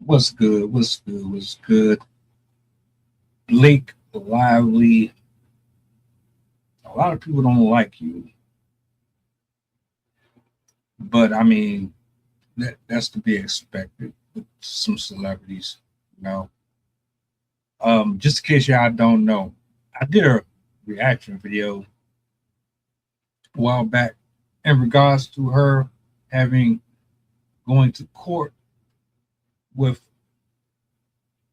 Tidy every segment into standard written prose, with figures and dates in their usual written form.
What's good? What's good? What's good? Blake Lively. A lot of people don't like you, but I mean that's to be expected with some celebrities. You know, just in case y'all don't know, I did a reaction video a while back in regards to her having going to court with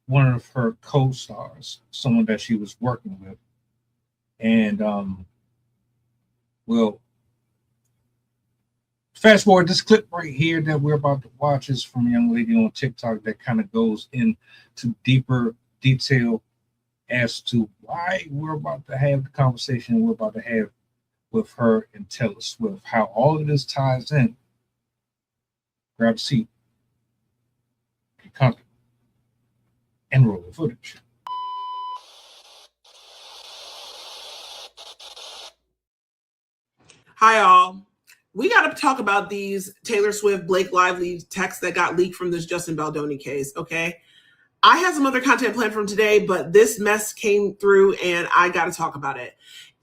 one of her co-stars, someone that she was working with, and well, fast forward, this clip right here that we're about to watch is from a young lady on TikTok that kind of goes into deeper detail as to why we're about to have the conversation we're about to have with her and Taylor Swift, how all of this ties in. Grab a seat, get comfortable, and roll the footage. Hi, all. We got to talk about these Taylor Swift, Blake Lively texts that got leaked from this Justin Baldoni case, okay? I had some other content planned from today, but this mess came through and I got to talk about it.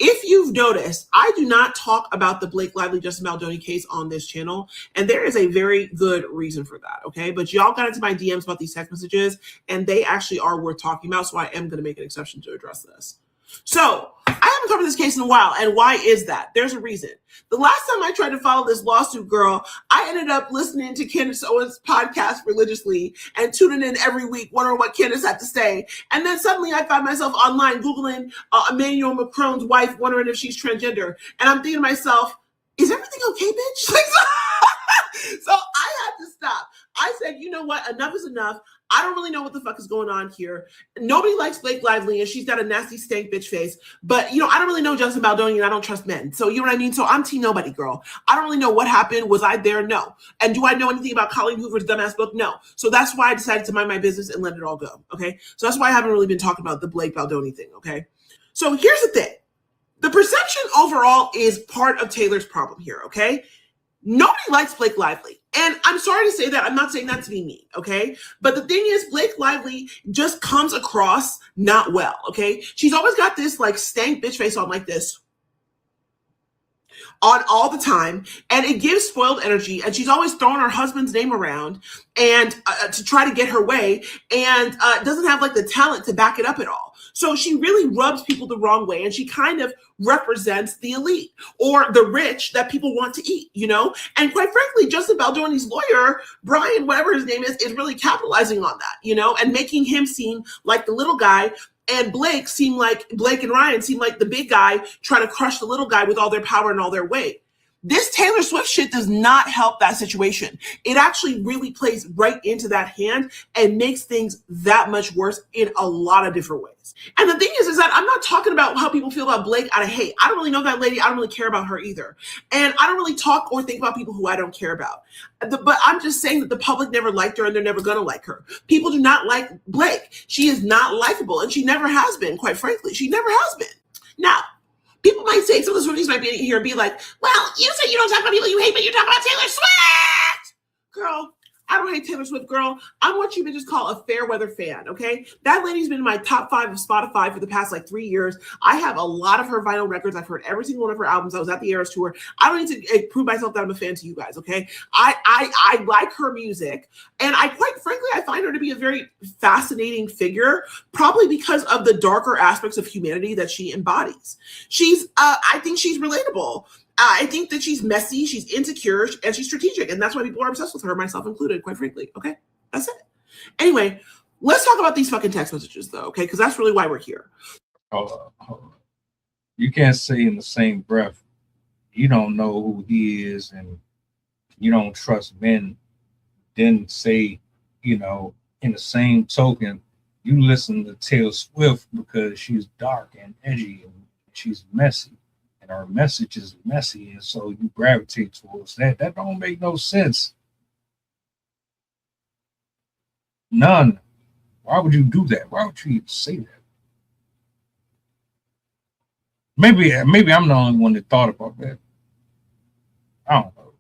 If you've noticed, I do not talk about the Blake Lively, Justin Baldoni case on this channel, and there is a very good reason for that, okay? But y'all got into my DMs about these text messages, and they actually are worth talking about, so I am going to make an exception to address this. So, I haven't covered this case in a while, and why is that? There's a reason. The last time I tried to follow this lawsuit girl, I ended up listening to Candace Owens' podcast religiously and tuning in every week, wondering what Candace had to say. And then suddenly I found myself online Googling Emmanuel Macron's wife, wondering if she's transgender. And I'm thinking to myself, is everything okay, bitch? So I had to stop. I said, you know what? Enough is enough. I don't really know what the fuck is going on here. Nobody likes Blake Lively, and she's got a nasty stank bitch face. But, I don't really know Justin Baldoni, and I don't trust men. So, you know what I mean? So I'm team nobody, girl. I don't really know what happened. Was I there? No. And do I know anything about Colleen Hoover's dumbass book? No. So that's why I decided to mind my business and let it all go, okay? So that's why I haven't really been talking about the Blake Baldoni thing, okay? So here's the thing. The perception overall is part of Taylor's problem here, okay? Nobody likes Blake Lively. And I'm sorry to say that. I'm not saying that to be mean, okay? But the thing is, Blake Lively just comes across not well, okay? She's always got this like stank bitch face on like this on all the time, and it gives spoiled energy, and she's always throwing her husband's name around and to try to get her way, and doesn't have like the talent to back it up at all. So she really rubs people the wrong way, and she kind of represents the elite or the rich that people want to eat, And quite frankly, Justin Baldoni's lawyer, Brian, whatever his name is really capitalizing on that, and making him seem like the little guy. And Blake and Ryan seem like the big guy trying to crush the little guy with all their power and all their weight. This Taylor Swift shit does not help that situation. It actually really plays right into that hand and makes things that much worse in a lot of different ways. And the thing is that I'm not talking about how people feel about Blake out of hate. I don't really know that lady. I don't really care about her either. And I don't really talk or think about people who I don't care about. But I'm just saying that the public never liked her and they're never going to like her. People do not like Blake. She is not likable, and she never has been, quite frankly. She never has been. Now, people might say, some of the Swifties might be in here and be like, well, you say you don't talk about people you hate, but you're talking about Taylor Swift! Girl, I don't hate Taylor Swift, girl. I'm what you bitches call a fair weather fan, okay? That lady's been in my top 5 of Spotify for the past 3 years. I have a lot of her vinyl records. I've heard every single one of her albums. I was at the Eras tour. I don't need to prove myself that I'm a fan to you guys, okay? I like her music, and quite frankly, I find her to be a very fascinating figure, probably because of the darker aspects of humanity that she embodies. I think she's relatable. I think that she's messy, she's insecure, and she's strategic. And that's why people are obsessed with her, myself included, quite frankly. Okay? That's it. Anyway, let's talk about these fucking text messages, though, okay? Because that's really why we're here. Hold on. You can't say in the same breath, you don't know who he is and you don't trust men, then say, in the same token, you listen to Taylor Swift because she's dark and edgy and she's messy. And our message is messy, and so you gravitate towards that. That don't make no sense. None. Why would you do that? Why would you even say that? Maybe I'm the only one that thought about that. I don't know.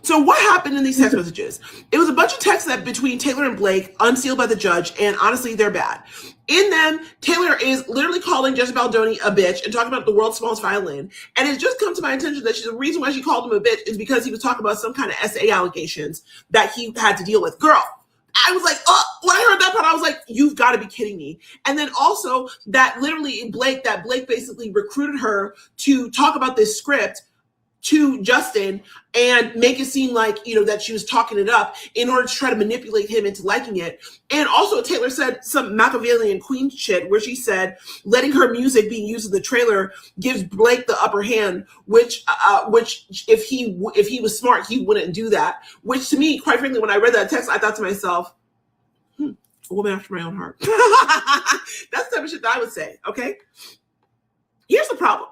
So So what happened in these text messages? It was a bunch of texts that between Taylor and Blake, unsealed by the judge, and honestly, they're bad. In them, Taylor is literally calling Jesse Baldoni a bitch and talking about the world's smallest violin. And it's just come to my attention that the reason why she called him a bitch is because he was talking about some kind of SA allegations that he had to deal with. Girl, I was like, oh, when I heard that part, I was like, you've got to be kidding me. And then also that literally Blake basically recruited her to talk about this script to Justin and make it seem like, that she was talking it up in order to try to manipulate him into liking it. And also Taylor said some Machiavellian queen shit where she said letting her music being used in the trailer gives Blake the upper hand, which if he was smart, he wouldn't do that. Which to me, quite frankly, when I read that text, I thought to myself, a woman after my own heart. That's the type of shit that I would say, okay? Here's the problem.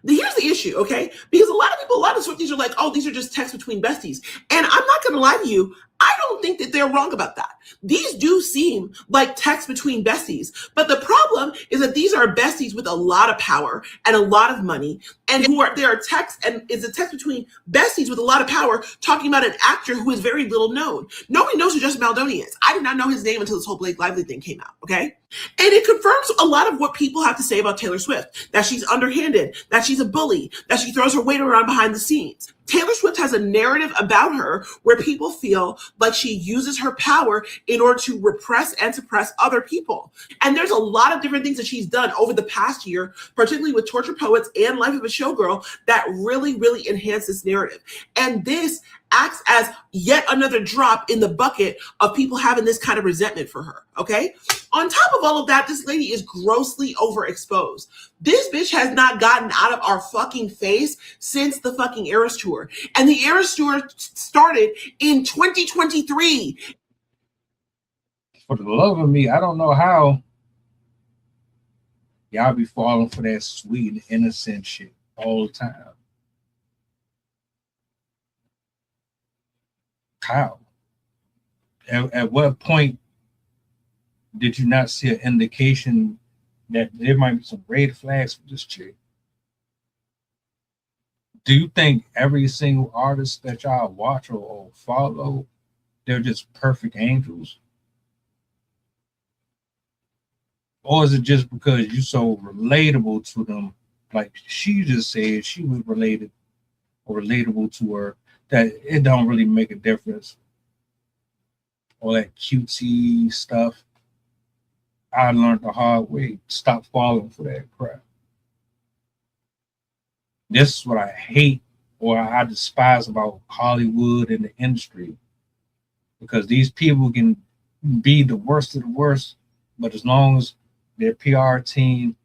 Here's the issue, okay? Because a lot of Swifties are like, oh, these are just texts between besties. And I'm not going to lie to you, I don't think that they're wrong about that. These do seem like texts between besties. But the problem is that these are besties with a lot of power and a lot of money. And there are texts, and it's a text between besties with a lot of power talking about an actor who is very little known. Nobody knows who Justin Baldoni is. I did not know his name until this whole Blake Lively thing came out, okay? And it confirms a lot of what people have to say about Taylor Swift, that she's underhanded, that she's a bully, that she throws her weight around behind the scenes. Taylor Swift has a narrative about her where people feel like she uses her power in order to repress and suppress other people. And there's a lot of different things that she's done over the past year, particularly with Torture Poets and Life of a Showgirl, that really, really enhance this narrative. And this acts as yet another drop in the bucket of people having this kind of resentment for her, okay? On top of all of that, this lady is grossly overexposed. This bitch has not gotten out of our fucking face since the fucking Eras Tour. And the Eras Tour started in 2023. For the love of me, I don't know how y'all be falling for that sweet and innocent shit all the time. How? At what point did you not see an indication that there might be some red flags for this chick? Do you think every single artist that y'all watch or follow, they're just perfect angels? Or is it just because you're so relatable to them? Like she just said she was related or relatable to her, that it don't really make a difference. All that cutesy stuff. I learned the hard way. Stop falling for that crap. This is what I hate or I despise about Hollywood and the industry. Because these people can be the worst of the worst, but as long as their PR team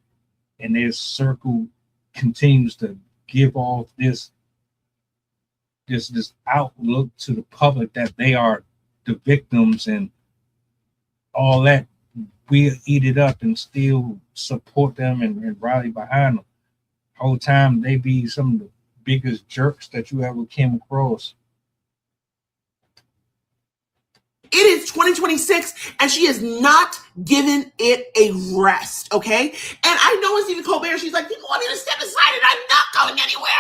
and their circle continues to give off this outlook to the public that they are the victims and all that, we'll eat it up and still support them and rally behind them. The whole time they be some of the biggest jerks that you ever came across. It is 2026 and she is not given it a rest, okay? And I know it's even Colbert. She's like, people want me to step aside and I'm not going anywhere.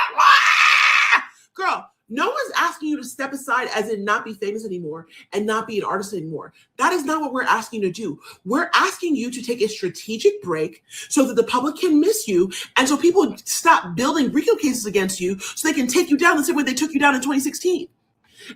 Girl, no one's asking you to step aside as in not be famous anymore and not be an artist anymore. That is not what we're asking you to do. We're asking you to take a strategic break so that the public can miss you and so people stop building RICO cases against you so they can take you down the same way they took you down in 2016.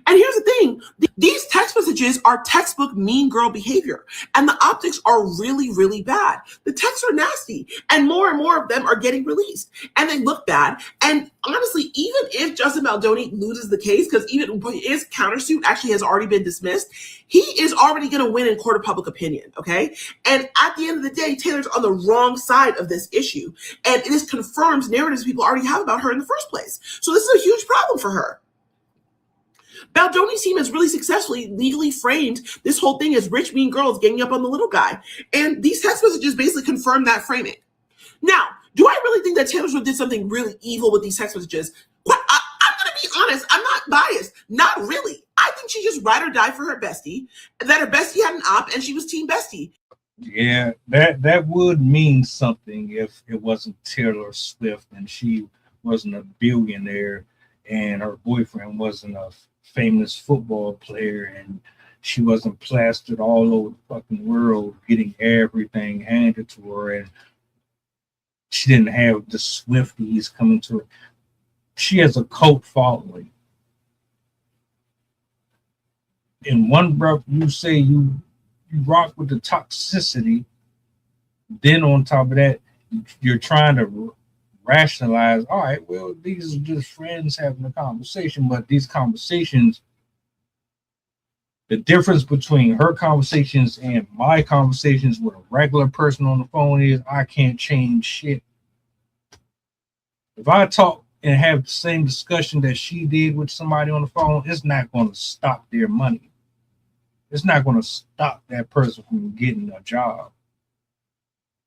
And here's the thing, these text messages are textbook mean girl behavior, and the optics are really, really bad. The texts are nasty, and more of them are getting released, and they look bad. And honestly, even if Justin Baldoni loses the case, because even his countersuit actually has already been dismissed, he is already going to win in court of public opinion, okay? And at the end of the day, Taylor's on the wrong side of this issue, and this confirms narratives people already have about her in the first place. So this is a huge problem for her. Baldoni's team has really successfully legally framed this whole thing as rich, mean girls ganging up on the little guy. And these text messages basically confirm that framing. Now, do I really think that Taylor Swift did something really evil with these text messages? I'm going to be honest. I'm not biased. Not really. I think she just ride or die for her bestie, that her bestie had an op and she was team bestie. Yeah, that would mean something if it wasn't Taylor Swift and she wasn't a billionaire and her boyfriend wasn't a famous football player, and she wasn't plastered all over the fucking world getting everything handed to her, and she didn't have the Swifties coming to her. She has a cult following. In one breath, you say you rock with the toxicity. Then on top of that, you're trying to rationalize. All right, well, these are just friends having a conversation, but these conversations, the difference between her conversations and my conversations with a regular person on the phone is I can't change shit. If I talk and have the same discussion that she did with somebody on the phone, it's not going to stop their money. It's not going to stop that person from getting a job.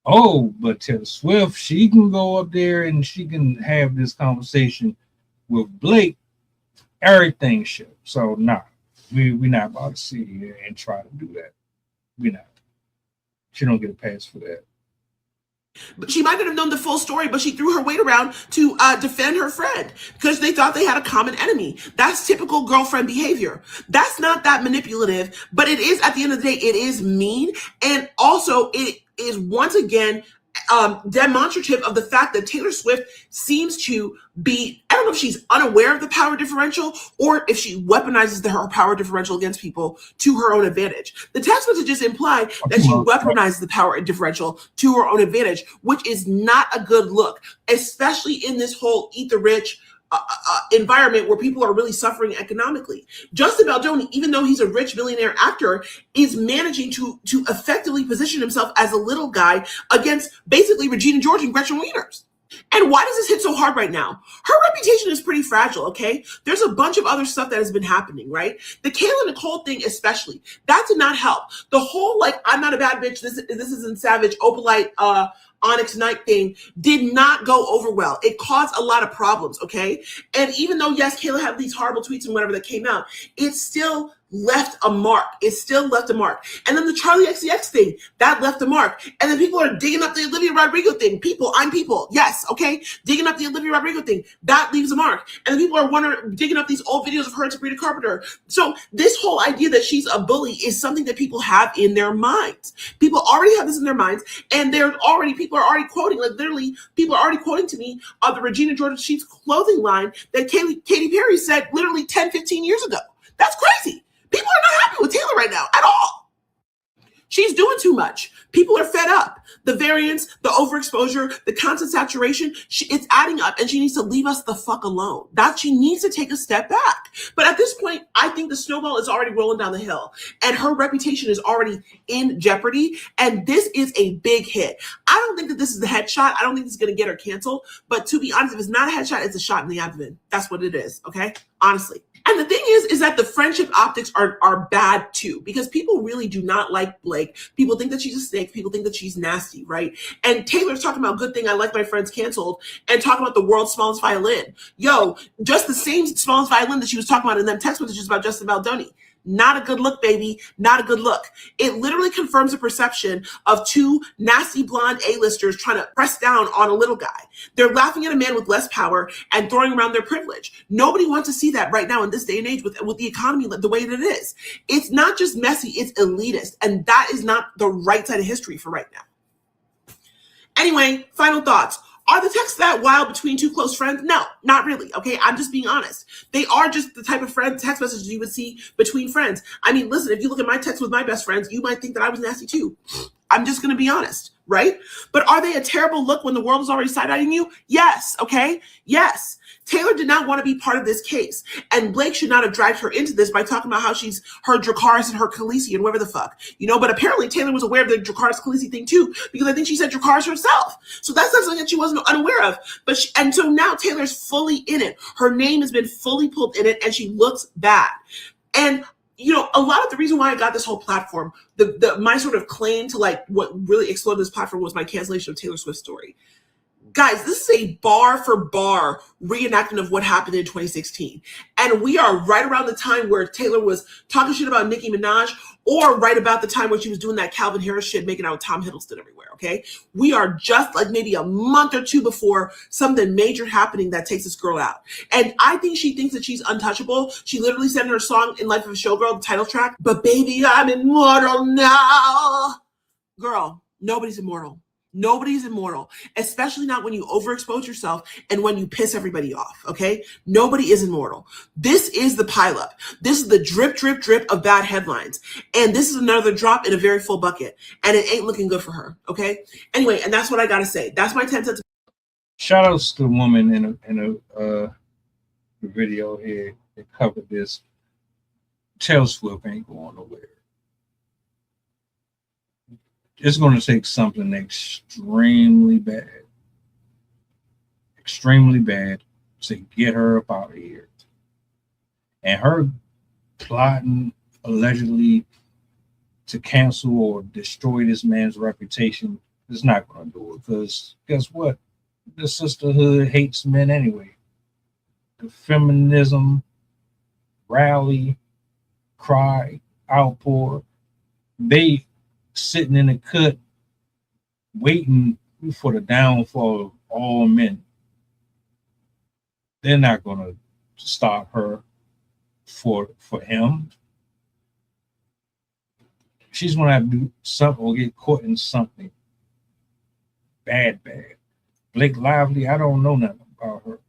Oh, but Taylor Swift, she can go up there and she can have this conversation with Blake. Everything shit. So nah, we're not about to sit here and try to do that. We're not. She don't get a pass for that. But she might not have known the full story, but she threw her weight around to defend her friend because they thought they had a common enemy. That's typical girlfriend behavior. That's not that manipulative, but it is, at the end of the day, it is mean. And also it is once again demonstrative of the fact that Taylor Swift seems to be, I don't know if she's unaware of the power differential or if she weaponizes her power differential against people to her own advantage. The text messages imply that she weaponizes the power differential to her own advantage, which is not a good look, especially in this whole eat the rich environment where people are really suffering economically. Justin Baldoni, even though he's a rich millionaire actor, is managing to effectively position himself as a little guy against basically Regina George and Gretchen Wieners. And why does this hit so hard right now? Her reputation is pretty fragile, okay? There's a bunch of other stuff that has been happening, right? The Kayla Nicole thing especially, that did not help. The whole, like, I'm not a bad bitch, this isn't savage, Opalite, Onyx Knight thing did not go over well. It caused a lot of problems, okay? And even though, yes, Kayla had these horrible tweets and whatever that came out, it still left a mark. It still left a mark. And then the Charlie XCX thing, that left a mark. And then people are digging up the Olivia Rodrigo thing. People, I'm people. Yes, okay? Digging up the Olivia Rodrigo thing, that leaves a mark. And then people are digging up these old videos of her and Sabrina Carpenter. So this whole idea that she's a bully is something that people have in their minds. People already have this in their minds, and people are already quoting, like literally, people are already quoting to me the Regina George Sheets clothing line that Katy Perry said literally 10, 15 years ago. That's crazy. People are not happy with Taylor right now at all. She's doing too much. People are fed up. The variance, the overexposure, the constant saturation, it's adding up, and she needs to leave us the fuck alone. She needs to take a step back. But at this point, I think the snowball is already rolling down the hill, and her reputation is already in jeopardy, and this is a big hit. I don't think that this is the headshot. I don't think this is going to get her canceled, but to be honest, if it's not a headshot, it's a shot in the abdomen. That's what it is, okay? Honestly. And the thing is that the friendship optics are bad too, because people really do not like Blake. People think that she's a snake. People think that she's nasty, right? And Taylor's talking about good thing, I like my friends canceled, and talking about the world's smallest violin. Yo, just the same smallest violin that she was talking about in them text messages about Justin Baldoni. Not a good look, baby. Not a good look. It literally confirms a perception of two nasty blonde A-listers trying to press down on a little guy. They're laughing at a man with less power and throwing around their privilege. Nobody wants to see that right now in this day and age with the economy the way that it is. It's not just messy, it's elitist. And that is not the right side of history for right now. Anyway, final thoughts. Are the texts that wild between two close friends? No, not really, okay? I'm just being honest. They are just the type of text messages you would see between friends. I mean, listen, if you look at my text with my best friends, you might think that I was nasty too. I'm just going to be honest, right? But are they a terrible look when the world is already side-eyeing you? Yes, okay? Yes. Taylor did not want to be part of this case. And Blake should not have dragged her into this by talking about how she's her Dracarys and her Khaleesi and whatever the fuck. But apparently Taylor was aware of the Dracarys Khaleesi thing too, because I think she said Dracarys herself. So that's not something that she wasn't unaware of. And so now Taylor's fully in it. Her name has been fully pulled in it, and she looks bad. And a lot of the reason why I got this whole platform, my sort of claim to like what really exploded this platform was my cancellation of Taylor Swift's story. Guys, this is a bar for bar reenactment of what happened in 2016. And we are right around the time where Taylor was talking shit about Nicki Minaj, or right about the time where she was doing that Calvin Harris shit, making out with Tom Hiddleston everywhere, okay? We are just like maybe a month or two before something major happening that takes this girl out. And I think she thinks that she's untouchable. She literally said in her song, In Life of a Showgirl, the title track, but baby, I'm immortal now. Girl, nobody's immortal. Nobody's immortal, especially not when you overexpose yourself and when you piss everybody off, okay? Nobody is immortal. This is the pileup. This is the drip, drip, drip of bad headlines. And this is another drop in a very full bucket. And it ain't looking good for her, okay? Anyway, and that's what I gotta say. That's my 10 cents. Shout outs to the woman in a video here that covered this. Taylor Swift ain't going nowhere. It's going to take something extremely bad to get her up out of here. And her plotting allegedly to cancel or destroy this man's reputation is not going to do it, because guess what? The sisterhood hates men anyway. The feminism rally, cry, outpour, they sitting in the cut waiting for the downfall of all men. They're not going to stop her for him. She's going to have to do something or get caught in something bad. Blake Lively, I don't know nothing about her,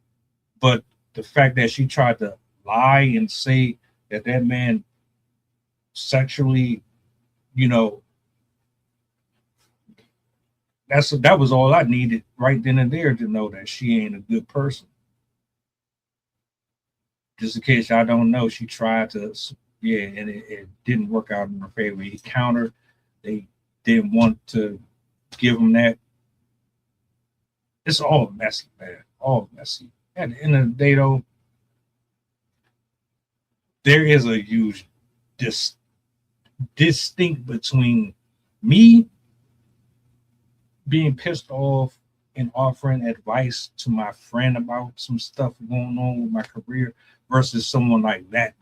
but the fact that she tried to lie and say that man sexually, that was all I needed right then and there to know that she ain't a good person. Just in case I don't know, she tried to, and it didn't work out in her favor. He countered. They didn't want to give him that. It's all messy, man. All messy. At the end of the day, though, there is a huge distinct between me being pissed off and offering advice to my friend about some stuff going on with my career versus someone like that.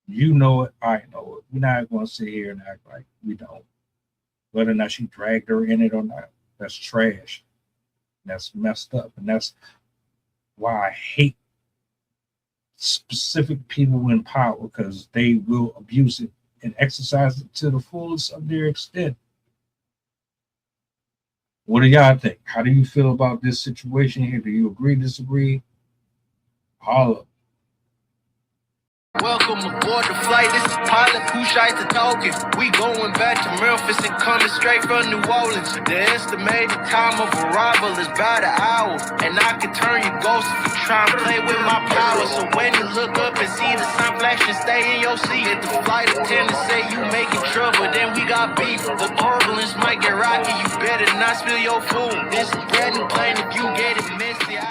You know it, I know it. We're not going to sit here and act like we don't. Whether or not she dragged her in it or not, that's trash. That's messed up. And that's why I hate specific people in power, because they will abuse it and exercise it to the fullest of their extent. What do y'all think? How do you feel about this situation here? Do you agree, disagree? Holla. Welcome aboard the flight. This is pilot Pushite talking. We going back to Memphis and coming straight from New Orleans. The estimated time of arrival is about an hour, and I can turn your ghost if you try and play with my power. So when you look up and see the sign flashing, stay in your seat. If the flight attendant say you making trouble, then we got beef. The turbulence might get rocky. You better not spill your food. This is brand new plane. If you get it messy,